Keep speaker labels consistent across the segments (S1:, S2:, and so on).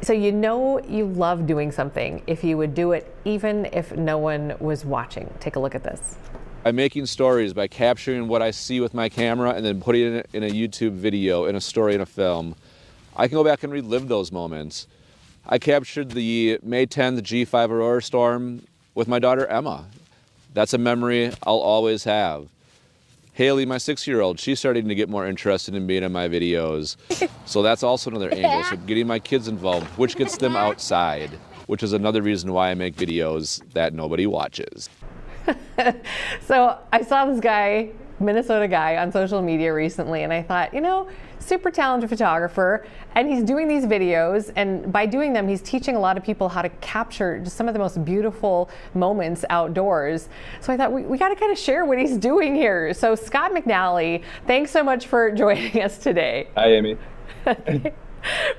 S1: So you know you love doing something if you would do it even if no one was watching. Take a look at this.
S2: I'm making stories by capturing what I see with my camera and then putting it in a YouTube video, in a story, in a film. I can go back and relive those moments. I captured the May 10th G5 Aurora storm with my daughter Emma. That's a memory I'll always have. Haley, my 6-year-old, she's starting to get more interested in being in my videos. So that's also another angle. So getting my kids involved, which gets them outside, which is another reason why I make videos that nobody watches.
S1: So I saw this guy, Minnesota guy, on social media recently, and I thought, you know, super talented photographer, and he's doing these videos, and by doing them, he's teaching a lot of people how to capture just some of the most beautiful moments outdoors. So I thought we got to kind of share what he's doing here. So Scott McNally, thanks so much for joining us today.
S3: Hi, Amy.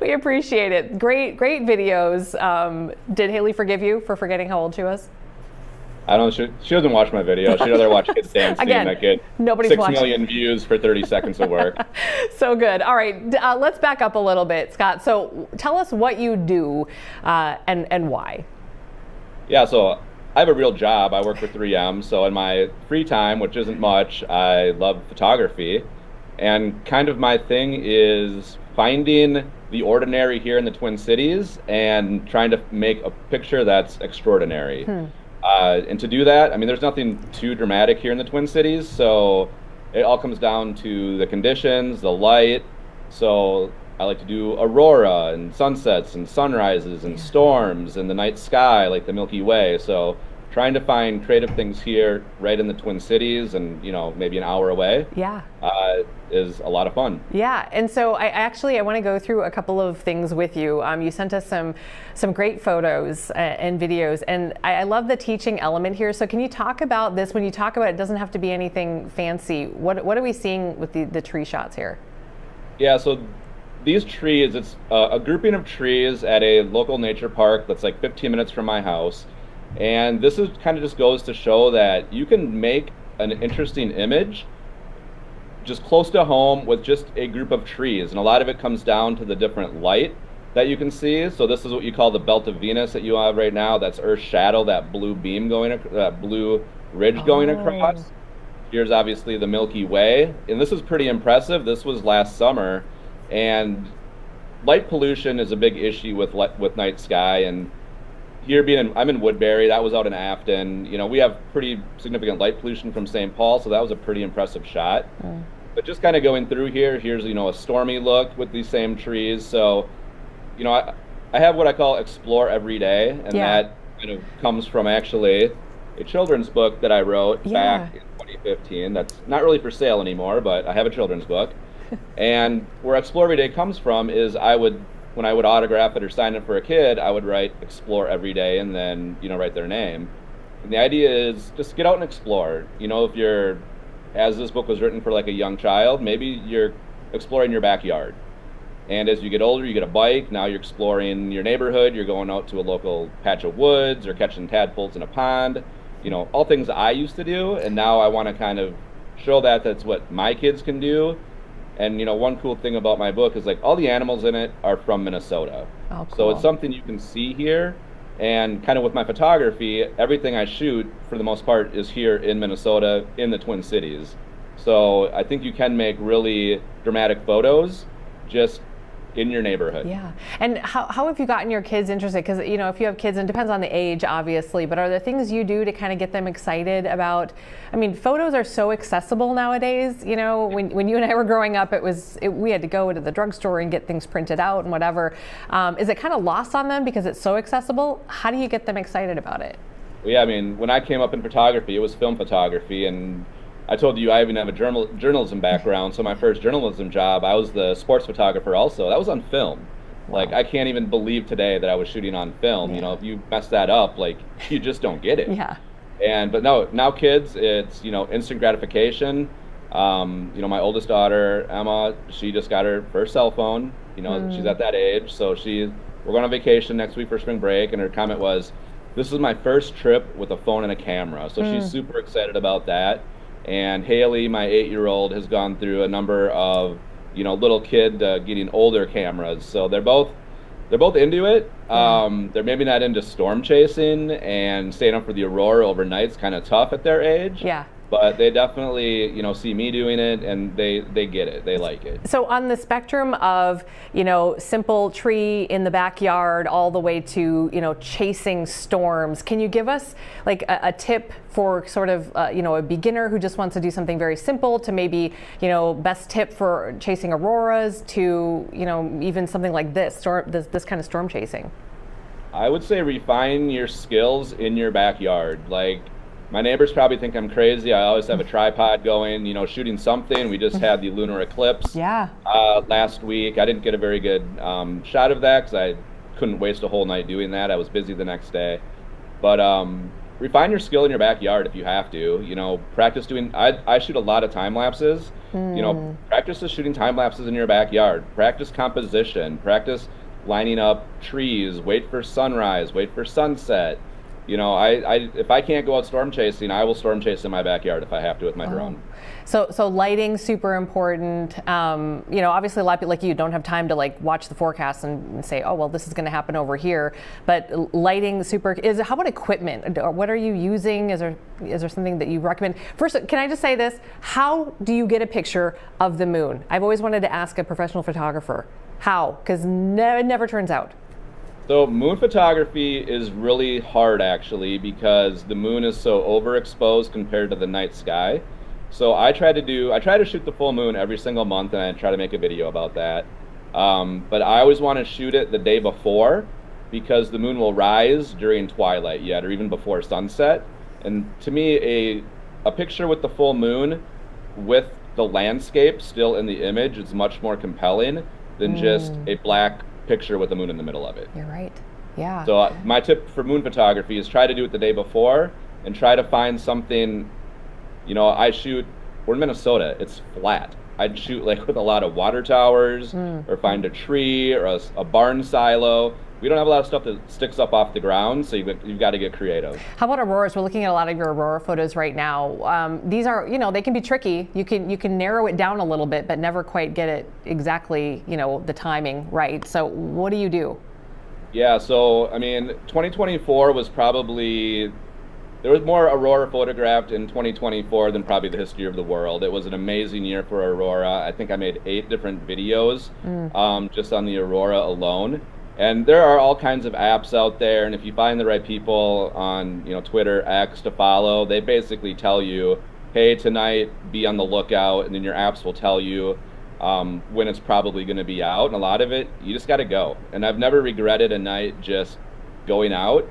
S1: We appreciate it. Great videos. Did Haley forgive you for forgetting how old she was?
S3: I don't. She doesn't watch my video. She'd rather watch kids dancing that get
S1: nobody's
S3: 6
S1: watching.
S3: million views for 30 seconds of work.
S1: So good. All right, let's back up a little bit, Scott. So tell us what you do and why.
S3: Yeah, so I have a real job. I work for 3M. So in my free time, which isn't much, I love photography. And kind of my thing is finding the ordinary here in the Twin Cities and trying to make a picture that's extraordinary. And to do that, I mean, there's nothing too dramatic here in the Twin Cities, so it all comes down to the conditions, the light. So I like to do aurora and sunsets and sunrises and storms and the night sky, like the Milky Way. So trying to find creative things here right in the Twin Cities and, you know, maybe an hour away.
S1: Yeah.
S3: Is a lot of fun.
S1: Yeah, and so I want to go through a couple of things with you. You sent us some great photos and videos, and I love the teaching element here. So can you talk about this? When you talk about it, doesn't have to be anything fancy. What are we seeing with the tree shots here?
S3: Yeah, so these trees, it's a grouping of trees at a local nature park that's like 15 minutes from my house. And this is kind of just goes to show that you can make an interesting image just close to home with just a group of trees. And a lot of it comes down to the different light that you can see. So this is what you call the belt of Venus that you have right now. That's Earth's shadow, that blue beam going, that blue ridge going across. Here's obviously the Milky Way. And this is pretty impressive. This was last summer. And light pollution is a big issue with night sky. And here I'm in Woodbury, that was out in Afton. You know, we have pretty significant light pollution from St. Paul, so that was a pretty impressive shot. But just kind of going through here's, you know, a stormy look with these same trees. So, you know, I have what I call explore every day, and that kind of comes from actually a children's book that I wrote back in 2015. That's not really for sale anymore, but I have a children's book. And where explore every day comes from is when I would autograph it or sign it for a kid, I would write explore every day and then, you know, write their name. And the idea is just get out and explore. You know, as this book was written for like a young child, maybe you're exploring your backyard. And as you get older, you get a bike. Now you're exploring your neighborhood. You're going out to a local patch of woods or catching tadpoles in a pond. You know, all things I used to do. And now I want to kind of show that's what my kids can do. And, you know, one cool thing about my book is like all the animals in it are from Minnesota.
S1: Oh, cool.
S3: So it's something you can see here. And kind of with my photography, everything I shoot for the most part is here in Minnesota, in the Twin Cities. So I think you can make really dramatic photos just in your neighborhood.
S1: Yeah. And how have you gotten your kids interested? Because, you know, if you have kids, and it depends on the age, obviously, but are there things you do to kind of get them excited about, I mean, photos are so accessible nowadays. You know, when you and I were growing up, we had to go to the drugstore and get things printed out and whatever. Is it kind of lost on them because it's so accessible? How do you get them excited about it?
S3: Well, yeah, I mean, when I came up in photography, it was film photography, and I told you I even have a journalism background, so my first journalism job, I was the sports photographer also. That was on film. Wow. Like, I can't even believe today that I was shooting on film. You know, if you mess that up, like, you just don't get it. But no, now kids, it's, you know, instant gratification. You know, my oldest daughter, Emma, she just got her first cell phone. You know, she's at that age, so we're going on vacation next week for spring break, and her comment was, "This is my first trip with a phone and a camera." So she's super excited about that. And Haley, my 8-year-old, has gone through a number of, you know, little kid getting older cameras. So they're both They're both into it. They're maybe not into storm chasing, and staying up for the aurora overnight is kind of tough at their age.
S1: Yeah.
S3: But they definitely, you know, see me doing it, and they get it. They like it.
S1: So on the spectrum of, you know, simple tree in the backyard all the way to, you know, chasing storms, can you give us like a tip for sort of, you know, a beginner who just wants to do something very simple to maybe, you know, best tip for chasing auroras to, you know, even something like this kind of storm chasing?
S3: I would say refine your skills in your backyard. Like, my neighbors probably think I'm crazy. I always have a tripod going, you know, shooting something. We just had the lunar eclipse last week. I didn't get a very good shot of that because I couldn't waste a whole night doing that. I was busy the next day. But refine your skill in your backyard if you have to. You know, practice doing, I shoot a lot of time lapses. You know, practice just shooting time lapses in your backyard. Practice composition. Practice lining up trees. Wait for sunrise. Wait for sunset. You know, if I can't go out storm chasing, I will storm chase in my backyard if I have to with my drone.
S1: So lighting, super important. You know, obviously a lot of people like you don't have time to like watch the forecast and say, oh, well, this is going to happen over here. But lighting, how about equipment? What are you using? Is there something that you recommend? First, can I just say this? How do you get a picture of the moon? I've always wanted to ask a professional photographer. How? Because it never turns out.
S3: So moon photography is really hard actually because the moon is so overexposed compared to the night sky. So I try to shoot the full moon every single month, and I try to make a video about that. But I always want to shoot it the day before because the moon will rise during twilight yet, or even before sunset. And to me, a picture with the full moon with the landscape still in the image is much more compelling than just a black picture with the moon in the middle of it.
S1: You're right. Yeah.
S3: So my tip for moon photography is try to do it the day before and try to find something, you know, we're in Minnesota, it's flat. I'd shoot like with a lot of water towers or find a tree or a barn silo. We don't have a lot of stuff that sticks up off the ground, so you've got to get creative. How
S1: about auroras? We're looking at a lot of your aurora photos right now. These are, you know, they can be tricky. You can narrow it down a little bit, but never quite get it exactly, you know, the timing right. So what do you do?
S3: Yeah, so I mean, 2024 was probably, there was more aurora photographed in 2024 than probably the history of the world. It was an amazing year for aurora. I think I made 8 different videos just on the aurora alone. And there are all kinds of apps out there, and if you find the right people on, you know, Twitter, X to follow, they basically tell you, hey, tonight be on the lookout, and then your apps will tell you when it's probably going to be out. And a lot of it, you just got to go. And I've never regretted a night just going out.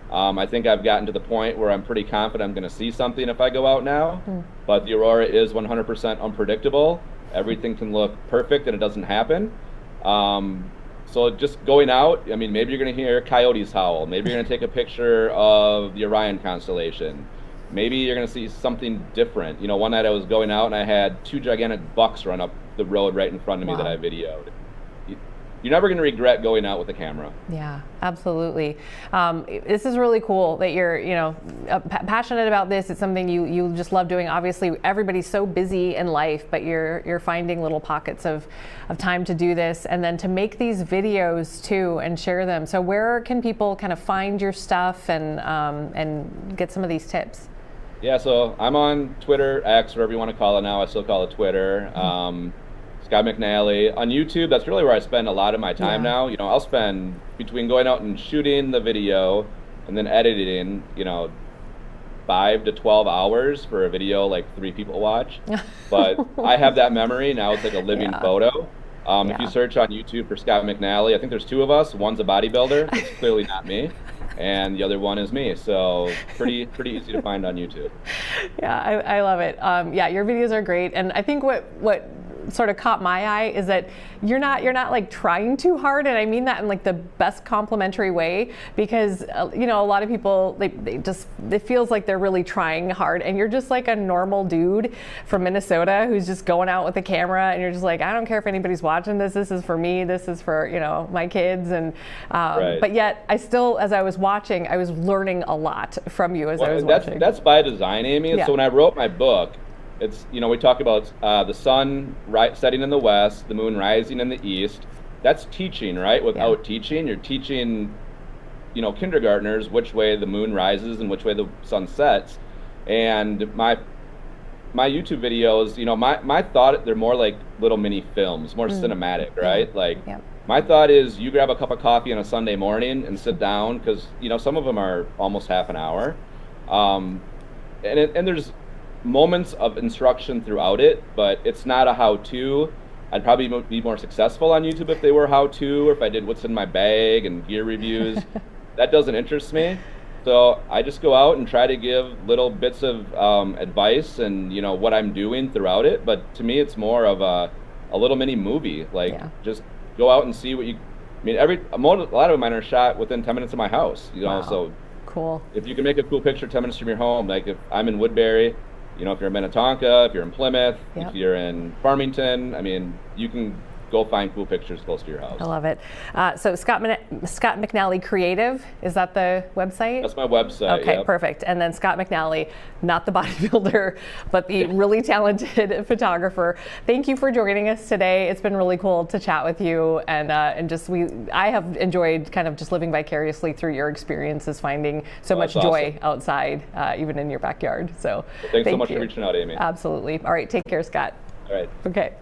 S3: I think I've gotten to the point where I'm pretty confident I'm going to see something if I go out now. But the aurora is 100% unpredictable. Everything can look perfect and it doesn't happen. So just going out, I mean, maybe you're going to hear coyotes howl. Maybe you're going to take a picture of the Orion constellation. Maybe you're going to see something different. You know, one night I was going out and I had 2 gigantic bucks run up the road right in front of me that I videoed. You're never going to regret going out with a camera.
S1: Yeah, absolutely. This is really cool that you're, you know, passionate about this. It's something you just love doing. Obviously, everybody's so busy in life, but you're finding little pockets of time to do this, and then to make these videos too and share them. So where can people kind of find your stuff and get some of these tips?
S3: Yeah, so I'm on Twitter, X, whatever you want to call it now. I still call it Twitter. Scott McNally. On YouTube, that's really where I spend a lot of my time now. You know, I'll spend between going out and shooting the video and then editing, you know, 5 to 12 hours for a video like 3 people watch. But I have that memory. Now it's like a living photo. If you search on YouTube for Scott McNally, I think there's 2 of us. One's a bodybuilder. It's clearly not me. And the other one is me. So pretty easy to find on YouTube.
S1: Yeah, I love it. Yeah, your videos are great. And I think what sort of caught my eye is that you're not like trying too hard, and I mean that in like the best complimentary way, because you know, a lot of people it feels like they're really trying hard, and you're just like a normal dude from Minnesota who's just going out with a camera, and you're just like, I don't care if anybody's watching this is for me, this is for, you know, my kids, and but yet I still, as I was watching, I was learning a lot from you as I was watching.
S3: That's by design, Amy. So when I wrote my book, it's, you know, we talk about the sun setting in the west, the moon rising in the east, that's teaching, right? Without teaching, you're teaching, kindergartners which way the moon rises and which way the sun sets. And my YouTube videos, my thought, they're more like little mini films, more cinematic, right? Like my thought is you grab a cup of coffee on a Sunday morning and sit down, because some of them are almost half an hour, and there's moments of instruction throughout it, but it's not a how-to. I'd probably be more successful on YouTube if they were how-to, or if I did what's in my bag and gear reviews. That doesn't interest me. So I just go out and try to give little bits of advice and what I'm doing throughout it. But to me, it's more of a little mini movie. Like just go out and see what you. I mean, a lot of mine are shot within 10 minutes of my house.
S1: Wow.
S3: So
S1: cool.
S3: If you can make a cool picture 10 minutes from your home, like if I'm in Woodbury, if you're in Minnetonka, if you're in Plymouth, if you're in Farmington, I mean, you can go find cool pictures close to your house.
S1: I love it. So Scott McNally Creative, is that the website?
S3: That's my website.
S1: Okay, perfect. And then Scott McNally, not the bodybuilder, but the really talented photographer. Thank you for joining us today. It's been really cool to chat with you, and I have enjoyed kind of just living vicariously through your experiences, finding so much joy outside, even in your backyard. So
S3: thanks so much for reaching out, Amy.
S1: Absolutely. All right, take care, Scott.
S3: All right.
S1: Okay.